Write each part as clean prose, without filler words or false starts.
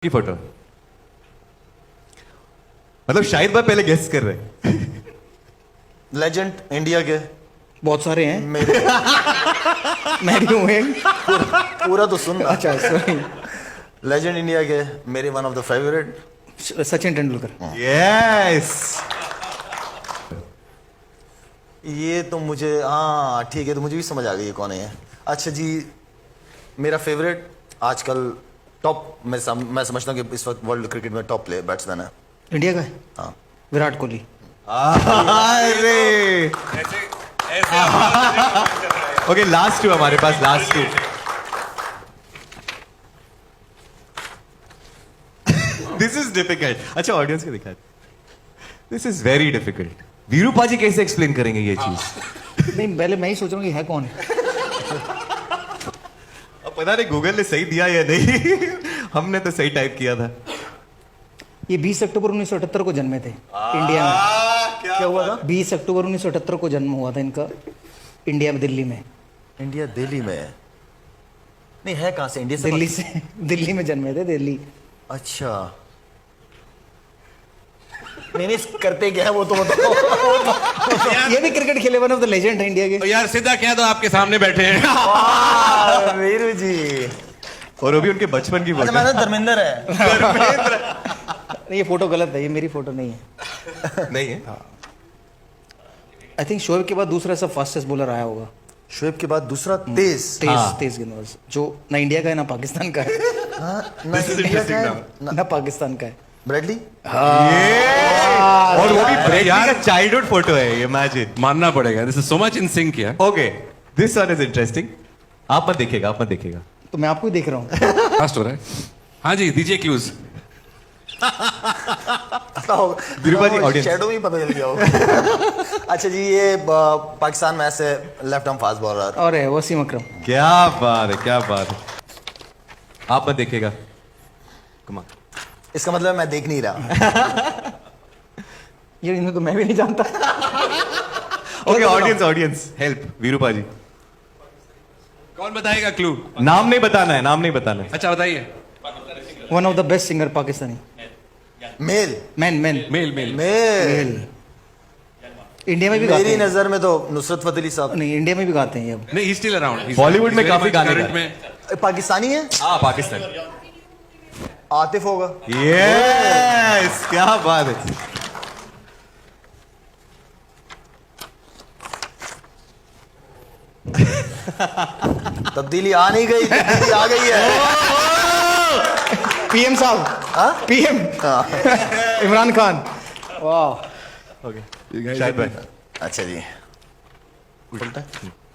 की फोटो मतलब शाहिद भाई पहले गेस कर रहे हैं। लेजेंड इंडिया के बहुत सारे हैं। मेरे मैं भी हूँ एक। पूरा तो सुन। अच्छा सॉरी। लेजेंड इंडिया के मेरे one of the favourite Sachin Tendulkar. Yes ये तो मुझे हाँ ठीक है, तो मुझे भी समझ आ गई है कौन है ये। अच्छा जी, मेरा फेवरेट आजकल टॉप मैं समझता हूँ कि इस वक्त वर्ल्ड क्रिकेट में टॉप प्लेयर बैट्समैन है। इंडिया का है हाँ विराट कोहली। अरे ओके लास्ट टू हमारे पास, last two. This is difficult. अच्छा ऑडियंस को दिखा, this is very difficult. Veeru paaji कैसे एक्सप्लेन करेंगे ये चीज? नहीं पहले मैं ही सोच रहा हूँ कि है कौन। अब पता नहीं गूगल ने सही दिया या नहीं। हमने तो सही टाइप किया था। ये 20 अक्टूबर 1978 को जन्मे थे इंडिया में। क्या हुआ था? 20 अक्टूबर 1978 को जन्म हुआ था इनका इंडिया में, दिल्ली में। इंडिया दिल्ली में नहीं है, कहाँ से? इंडिया से दिल्ली से, दिल्ली में जन्मे थे, दिल्ली। अच्छा नहीं करते क्या है वो तो बताओ। ये भी क्रिकेट खेले, वन ऑफ द लेजेंड है इंडिया के। तो यार सीधा कह दो, आपके सामने बैठे हैं। वीरू जी। और वो भी उनके बचपन की अच्छा फोटो। मैं धर्मेंद्र है। नहीं ये फोटो गलत है, ये मेरी फोटो नहीं है। नहीं है। आई थिंक शोएब के बाद दूसरा सब फास्टेस्ट बॉलर आया होगा। शोएब के बाद दूसरा तेज तेज गेंदबाज जो ना इंडिया का है ना पाकिस्तान का है। ना इंडिया का है, ना पाकिस्तान का है। ब्रैडली। और वो भी ब्रेक यार। का चाइल्डहुड फोटो है, इमेजिन। मानना पड़ेगा, this is so much in sync किया। Okay this one is interesting. आप मत देखिएगा, आप मत देखिएगा। तो मैं आपको ही देख रहा हूँ। फास्ट हो रहा है। हाँ जी, दीजिए क्लूज। वीरूपा जी, audience। शैडो भी पता चल गया होगा। अच्छा जी, ये पाकिस्तान में ऐसे लेफ्ट आर्म फास्ट बॉलर और है वसीम अकरम। क्या बात है, क्या बात है। आप मत देखिएगा। कमाल। इसका मतलब मैं देख नहीं रहा। ये इन्हें तो मैं भी नहीं जानता। ओके ऑडियंस, ऑडियंस हेल्प वीरूपा जी। कौन बताएगा क्लू? नाम नहीं बताना है, नाम नहीं बताना है। अच्छा बताइए। One of the best singer Pakistani. Male man man male male male India में भी गाते मेरी हैं। नजर में तो नुसरत फतेह अली साहब। नहीं इंडिया में भी गाते हैं ये अब। नहीं, ही स्टिल अराउंड। बॉलीवुड में काफी गाने करंट गाए। में। पाकिस्तानी है, हाँ पाकिस्तान। आतिफ होगा। यस क्या बात है। तब्दीली आ नहीं गई, तब्दीली आ गई है। पीएम साहब, पीएम इमरान खान। वाह, शाहिद भाई। अच्छा जी,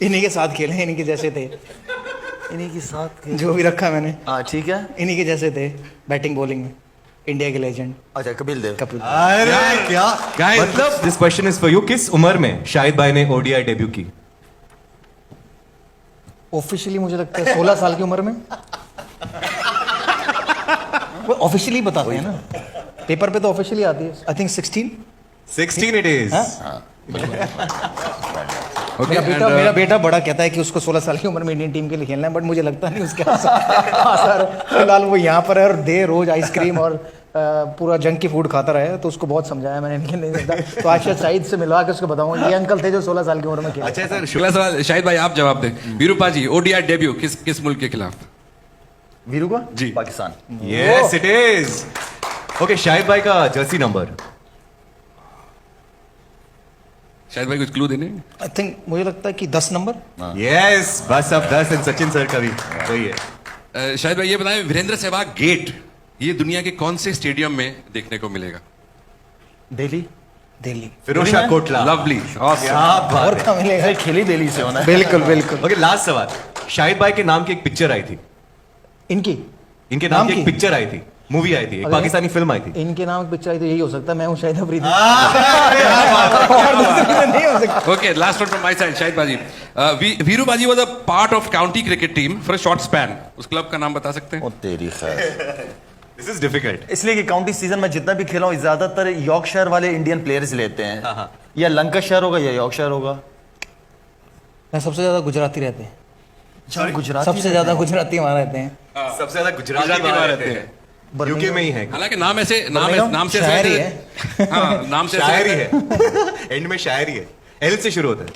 इन्हीं के साथ खेले, इन्हीं के जैसे थे। इन्हीं के साथ जो भी रखा मैंने हाँ ठीक है। इन्हीं के जैसे थे बैटिंग बॉलिंग में। इंडिया के लेजेंड अच्छा कपिल देव। कपिल। अरे क्या Guys, मतलब this question is for you. किस उम्र में शाहिद भाई ने ओडीआई डेब्यू की? ऑफिशियली मुझे लगता है 16 साल की उम्र में। वो ऑफिशियली बताते हैं ना, पेपर पे तो ऑफिशियली आती है। I think 16 16 it is. मेरा बेटा बड़ा कहता है कि उसको 16 साल की उम्र में इंडियन टीम के लिए खेलना है, बट मुझे लगता नहीं उसके आसार। फिलहाल वो यहाँ पर है और दे रोज आइसक्रीम और पूरा जंक की फूड खाता रहा है, तो उसको बहुत समझाया मैंने, नहीं सकता। तो आज शाहिद से मिलवा के उसको बताऊँ, ये अंकल थे जो 16 साल की उम्र में खेले। अच्छा सर, शुक्ला सवाल शाहिद भाई आप जवाब दें। वीरूपा जी, ओडीआई डेब्यू किस मुल्क के खिलाफ? वीरू का जी। Pakistan. Yes it is. Okay Shahid भाई का जर्सी नंबर? शाहिद भाई कुछ क्लू देने? आई थिंक मुझे लगता है कि 10 नंबर। यस बस अब 10 एंड सचिन सर का भी वही है। शाहिद भाई ये बताएं, वीरेंद्र सहवाग गेट ये दुनिया के कौन से स्टेडियम में देखने को मिलेगा? दिल्ली। दिल्ली। फिरोज शाह कोटला। लवली। और क्या मिलेगा? खेली दिल्ली से होना है। बिल्कुल बिल्कुल। ओके लास्ट सवाल। शाहिद भाई के नाम की एक पिक्चर आई थी, इनकी इनके नाम की एक पिक्चर आई थी, मूवी आई थी, एक अरे। पाकिस्तानी फिल्म आई थी। इनके नाम की पिक्चर आई तो यही हो सकता है, मैं हूँ शाहिद अफरीदी। और दूसरी में नहीं हो सकता। Okay, last one from my side, Shahid Baji. Veeru Baji was a part of county cricket team for a short span. उस क्लब का नाम बता सकते हैं? ओ तेरी खैर। This is difficult. इसलिए कि काउंटी सीजन में जितना भी खेला हूँ, ज्यादातर यॉर्कशायर वाले इंडियन प्लेयर्स लेते हैं। या लंकाशायर होगा या यॉर्कशायर होगा। मैं सबसे ज्यादा गुजराती रहते हैं। गुजरात सबसे ज्यादा गुजराती वहाँ रहते हैं। सबसे ज्यादा गुजराती गुजराती वहाँ वहाँ रहते रहते हैं। यूके में ही है, हालांकि नाम ऐसे नाम से शायरी ऐसे हाँ नाम से शायरी ऐसे है एंड में शायरी है, एल से शुरू होता है।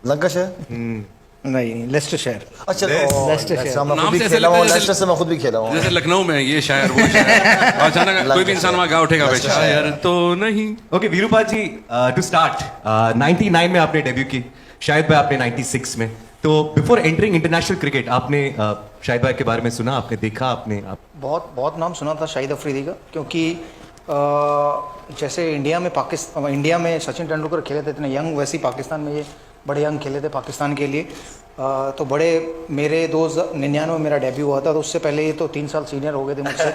लंकाशायर नहीं, लेस्टर शहर। अच्छा लेस्टर अच्छा, मैं नाम खुद भी से ऐसे खेला हूँ, लगता है लेस्टर से मैं खुद भी खेला हूँ। जैसे लखनऊ में ये शायर वो शायर, और अचानक कोई भी इंसान वहां गा उठेगा भाई शायर तो नहीं। ओके वीरूपा जी, टू स्टार्ट 99 में आपने डेब्यू की, शाहिद भाई आपने 96 में। तो बिफोर एंटरिंग इंटरनेशनल क्रिकेट आपने शाहिद भाई के बारे में सुना, आपने देखा, आपने बहुत बहुत नाम सुना था शाहिद अफरीदी का, क्योंकि जैसे इंडिया में सचिन तेंदुलकर खेले थे इतने यंग, वैसे ही पाकिस्तान में ये बड़े यंग खेले थे पाकिस्तान के लिए। तो बड़े मेरे 2099 में मेरा डेब्यू हुआ था, तो उससे पहले ये तो 3 साल सीनियर हो गए थे मुझसे,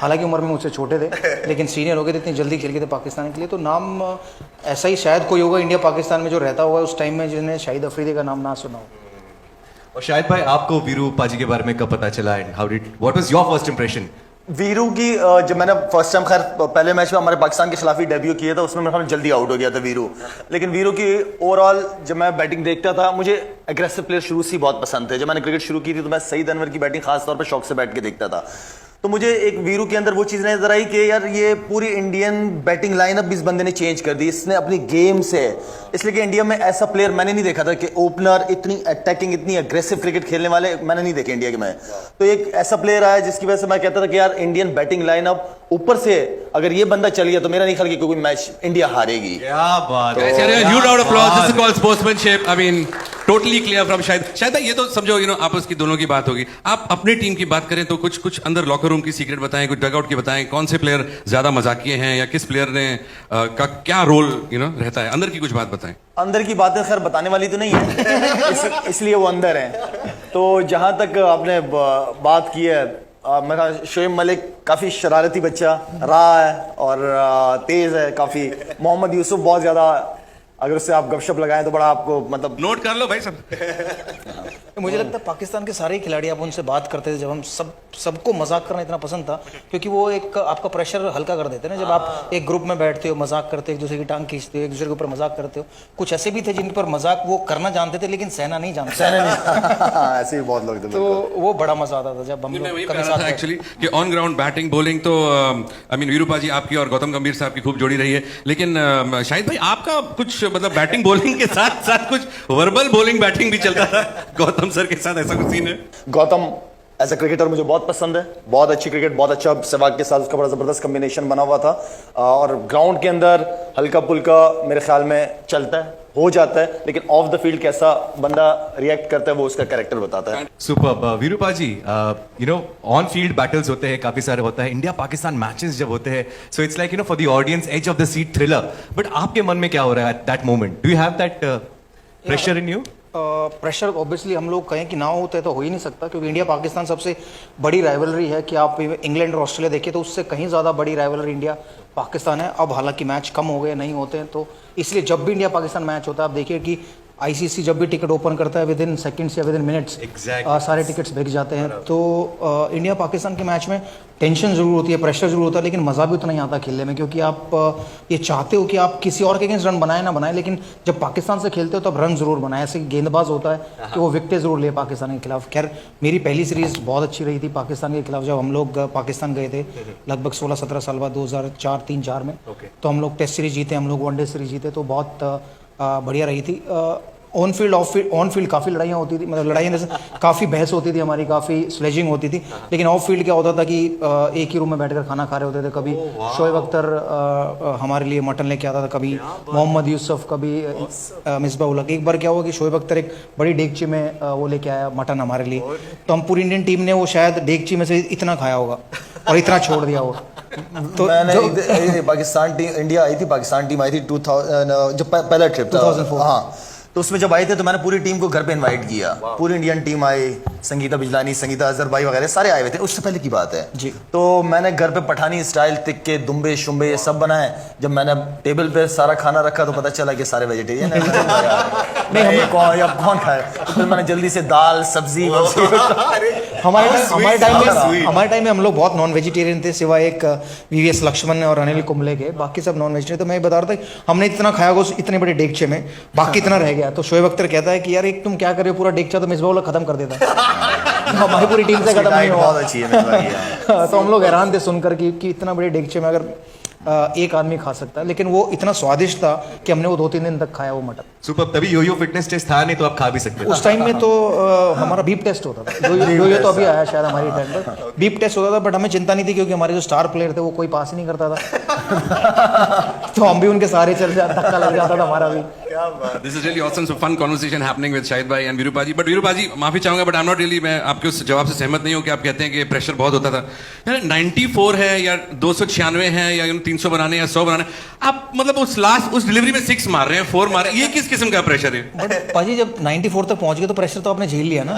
हालांकि उम्र में मुझसे छोटे थे लेकिन सीनियर हो गए थे, इतनी जल्दी खेल गए थे पाकिस्तान के लिए। तो नाम ऐसा ही शायद कोई होगा इंडिया पाकिस्तान में जो रहता होगा उस टाइम में जिन्हें शाहिद अफरीदी का नाम ना सुना हो। और शाहिद भाई आपको वीरूपा जी के बारे में कब पता चला and how did what was your first impression? Veeru की जब मैंने फर्स्ट टाइम, खैर पहले मैच में हमारे पाकिस्तान के खिलाफ ही डेब्यू किया था, उसमें मेरे ख्याल में जल्दी आउट हो गया था वीरू। लेकिन वीरू की ओवरऑल जब मैं बैटिंग देखता था, मुझे एग्रेसिव प्लेयर शुरू से ही बहुत पसंद थे। जब मैंने क्रिकेट शुरू की थी तो मैं सईद अनवर की बैटिंग खास तौर पर शौक से बैठ के देखता था। तो मुझे एक वीरू के अंदर वो चीज़ नजर आई कि यार ये पूरी इंडियन बैटिंग लाइनअप भी इस बंदे ने चेंज कर दी, इसने अपनी गेम से। इसलिए कि इंडिया में ऐसा प्लेयर मैंने नहीं देखा था कि ओपनर इतनी अटैकिंग, इतनी अग्रेसिव क्रिकेट खेलने वाले मैंने नहीं देखे इंडिया के में। तो एक ऐसा प्लेयर आया जिसकी वजह से मैं कहता था कि यार इंडियन बैटिंग लाइनअप ऊपर से अगर ये बंदा चल गया तो मेरा नहीं ख्याल कि कोई मैच इंडिया हारेगी। क्या बात है, Huge round of applause. This is called sportsmanship. I mean, totally clear from शायद भाई ये तो समझो आपस की दोनों की बात होगी। आप अपनी टीम की बात करें तो कुछ अंदर लॉकर रूम की सीक्रेट बताएं, कुछ डगआउट की बताएं, कौन से प्लेयर ज्यादा मजाकिये हैं या किस प्लेयर ने का क्या रोल रहता है, अंदर की कुछ बात बताएं। अंदर की बातें खैर बताने वाली तो नहीं है इसलिए वो अंदर है। तो जहां तक आपने बात की है, मेरा शोएब मलिक काफ़ी शरारती बच्चा रहा है और तेज़ है काफ़ी। मोहम्मद यूसुफ बहुत ज़्यादा, अगर उससे आप गपशप लगाएं तो बड़ा आपको मतलब नोट कर लो भाई सब। मुझे लगता है पाकिस्तान के सारे ही खिलाड़ी, आप उनसे बात करते थे जब हम सबको मजाक करना इतना पसंद था, क्योंकि वो एक आपका प्रेशर हल्का कर देते हैं ना। जब आप एक ग्रुप में बैठते हो, मजाक करते हो, एक दूसरे की टांग खींचते हो, एक दूसरे के ऊपर मजाक करते हो। कुछ ऐसे भी थे जिन पर मजाक वो करना जानते थे लेकिन सहना नहीं जानते। ऐसे ही बहुत लोग थे। तो वो बड़ा मजा आता था जब हम लोग एक्चुअली कि ऑन ग्राउंड बैटिंग बॉलिंग तो आई मीन वीरूपा जी आपकी और गौतम गंभीर साहब की खूब जोड़ी रही है। लेकिन शाहिद भाई आपका कुछ मतलब बैटिंग बॉलिंग के साथ साथ कुछ वर्बल बॉलिंग बैटिंग भी चलता था गौतम सर के साथ, ऐसा कुछ सीन है? गौतम एज ए क्रिकेटर मुझे बहुत पसंद है, बहुत अच्छी क्रिकेट, बहुत अच्छा सहवाग के साथ उसका बड़ा जबरदस्त कॉम्बिनेशन बना हुआ था। और ग्राउंड के अंदर हल्का पुल्का मेरे ख्याल में चलता है, हो जाता है, लेकिन ऑफ द फील्ड कैसा बंदा रिएक्ट करता है वो उसका कैरेक्टर बताता है। Super. Veerupa ji, on field battles होते हैं, काफी सारे होता है, इंडिया पाकिस्तान मैचेस जब होते हैं, so it's like for the audience edge of the seat thriller. But आपके मन में क्या हो रहा है at that moment? Do you have that pressure in you? Pressure obviously हम लोग कहें कि ना होते तो हो ही नहीं सकता, क्योंकि इंडिया पाकिस्तान सबसे बड़ी राइवलरी है। कि आप इंग्लैंड और ऑस्ट्रेलिया देखिए तो उससे कहीं ज़्यादा बड़ी राइवलरी इंडिया पाकिस्तान है। अब हालांकि मैच कम हो गए, नहीं होते हैं, तो इसलिए जब भी इंडिया पाकिस्तान मैच होता है, आप देखिए कि आईसीसी जब भी टिकट ओपन करता है विद इन सेकंड्स या विद इन मिनट्स सारे टिकट्स बिक जाते हैं। तो इंडिया पाकिस्तान के मैच में टेंशन जरूर होती है, प्रेशर जरूर होता है, लेकिन मज़ा भी उतना ही आता है खेलने में, क्योंकि आप ये चाहते हो कि आप किसी और के अगेंस्ट रन बनाए ना बनाए, लेकिन जब पाकिस्तान से खेलते हो तब रन जरूर बनाए। ऐसे गेंदबाज होता है कि वो विकेटें जरूर ले पाकिस्तान के खिलाफ। खैर मेरी पहली सीरीज़ बहुत अच्छी रही थी पाकिस्तान के खिलाफ, जब हम लोग पाकिस्तान गए थे लगभग 16-17 साल बाद 2004 में। तो हम लोग टेस्ट सीरीज जीते, हम लोग वनडे सीरीज जीते, तो बहुत बढ़िया रही थी। ऑन फील्ड ऑन फील्ड काफ़ी लड़ाइयाँ होती थी, मतलब लड़ाइयाँ जैसे काफ़ी बहस होती थी हमारी, काफ़ी स्लेजिंग होती थी। लेकिन ऑफ फील्ड क्या होता था कि एक ही रूम में बैठकर खाना खा रहे होते थे। कभी शोएब अख्तर हमारे लिए मटन लेके आता था, कभी मोहम्मद यूसुफ, कभी मिसबा उल हक। एक बार क्या हुआ कि शोएब अख्तर एक बड़ी डेगची में वो लेके आया मटन हमारे लिए, तो हम पूरी इंडियन टीम ने वो शायद डेगची में से इतना खाया होगा और इतना छोड़ दिया होगा। तो मैंने पाकिस्तान टीम, इंडिया आई थी, पाकिस्तान टीम आई थी 2000 जब पहला ट्रिप था 2004। हाँ, तो उसमें जब आए थे तो मैंने पूरी टीम को घर पे इनवाइट किया। पूरी इंडियन टीम आई, संगीता बिजलानी, संगीता अजहर भाई वगैरह सारे आए हुए थे। उससे पहले की बात है जी। तो मैंने घर पे पठानी स्टाइल तिक्के, दुम्बे शुम्बे ये सब बनाए। जब मैंने टेबल पे सारा खाना रखा तो पता चला कि सारे वेजिटेरियन है। नहीं कौन खाए? तो फिर मैंने जल्दी से दाल सब्जी हमारे टाइम में हम लोग बहुत नॉन वेजिटेरियन थे, सिवाय एक वीवीएस लक्ष्मण और अनिल कुंबले के, बाकी सब नॉन वेजिटेरियन। तो मैं बता रहा था हमने इतना खाया होगा इतने बड़े डेगचे में, बाकी इतना रह गया। तो शोएब अख्तर कहता है कि यार एक तुम क्या कर रहे हो, पूरा डेगचा तो मिसबाह उल हक खत्म कर देता। हमारी पूरी टीम से खत्म नहीं हुआ। बहुत अच्छी है मेरे भाई, हाँ। तो हम लोग हैरान थे सुनकर कि इतना बड़े डेगचे में अगर एक आदमी खा सकता है, लेकिन वो इतना स्वादिष्ट था कि हमने वो 2-3 दिन तक खाया वो मटन। सुपर, तभी यो फिटनेस टेस्ट था नहीं तो आप खा भी सकते थे। उस टाइम में तो हमारा बीप टेस्ट होता था। यो तो अभी आया शायद हमारी टाइम पर, बीप टेस्ट होता था, बट हमें चिंता नहीं थी क्योंकि हमारे जो स्टार प्लेयर थे वो कोई पास ही नहीं करता था। तो हम भी उनके सारे चल जाता, धक्का लग जाता था हमारा भी। This is really awesome. So fun conversation happening with Shahid bhai and Virupa ji. But Virupa ji, माफी चाहूंगा, but I'm not really, मैं आपके उस जवाब से सहमत नहीं हूँ कि आप कहते हैं कि प्रेशर बहुत होता था। यार 94 है या 296 है या 300 बनाने या 100 बनाने, आप मतलब उस डिलीवरी में 6 मार रहे हैं, 4 मार रहे हैं, ये किस किस्म का प्रेशर है? बट पाजी जब 94 तक पहुंच गए तो प्रेशर तो आपने झेल लिया ना।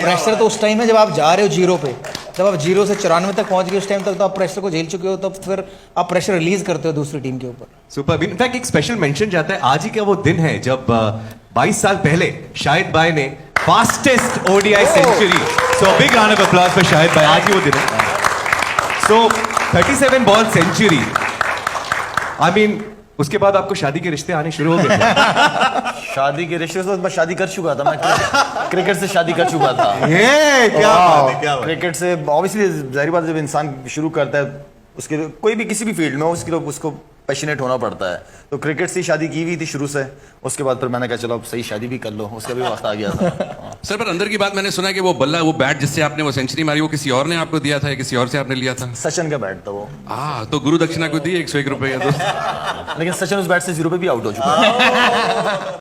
प्रेशर तो उस टाइम है जब आप जा रहे हो 0 पे, जब आप 0 से 94 तक पहुंच गए उस टाइम तक तो आप प्रेशर को झेल चुके हो, तब फिर आप प्रेशर रिलीज करते हो दूसरी टीम के ऊपर। सुपर, इनफैक्ट एक स्पेशल मेंशन जाता है, आज ही का वो दिन है जब 22 साल पहले शाहिद भाई ने fastest ODI century, so big round of applause for Shahid भाई, आज ही वो दिन है। So 37 ball century, I mean उसके बाद आपको शादी के रिश्ते आने शुरू हो गए थे? शादी के रिश्ते से मैं शादी कर चुका था, मैं क्रिकेट से शादी कर चुका था। ये क्या बात है, क्या बात है। क्रिकेट से ऑब्वियसली जाहिर बात है, जब इंसान शुरू करता है उसके कोई भी किसी भी फील्ड में उसके लिए उसको पैशनेट होना पड़ता है। तो क्रिकेट से शादी की हुई थी शुरू से, उसके बाद फिर मैंने कहा चलो अब सही शादी भी कर लो, उसका भी वक्त आ गया था। सर, पर अंदर की बात मैंने सुना कि वो बल्ला, वो बैट जिससे आपने वो सेंचुरी मारी, वो किसी और ने आपको दिया था या किसी और से आपने लिया था? सचिन का बैट था वो। तो गुरु दक्षिणा को दी 101 रुपए या 200? लेकिन सचिन उस बैट से 0 पे भी आउट हो चुका है।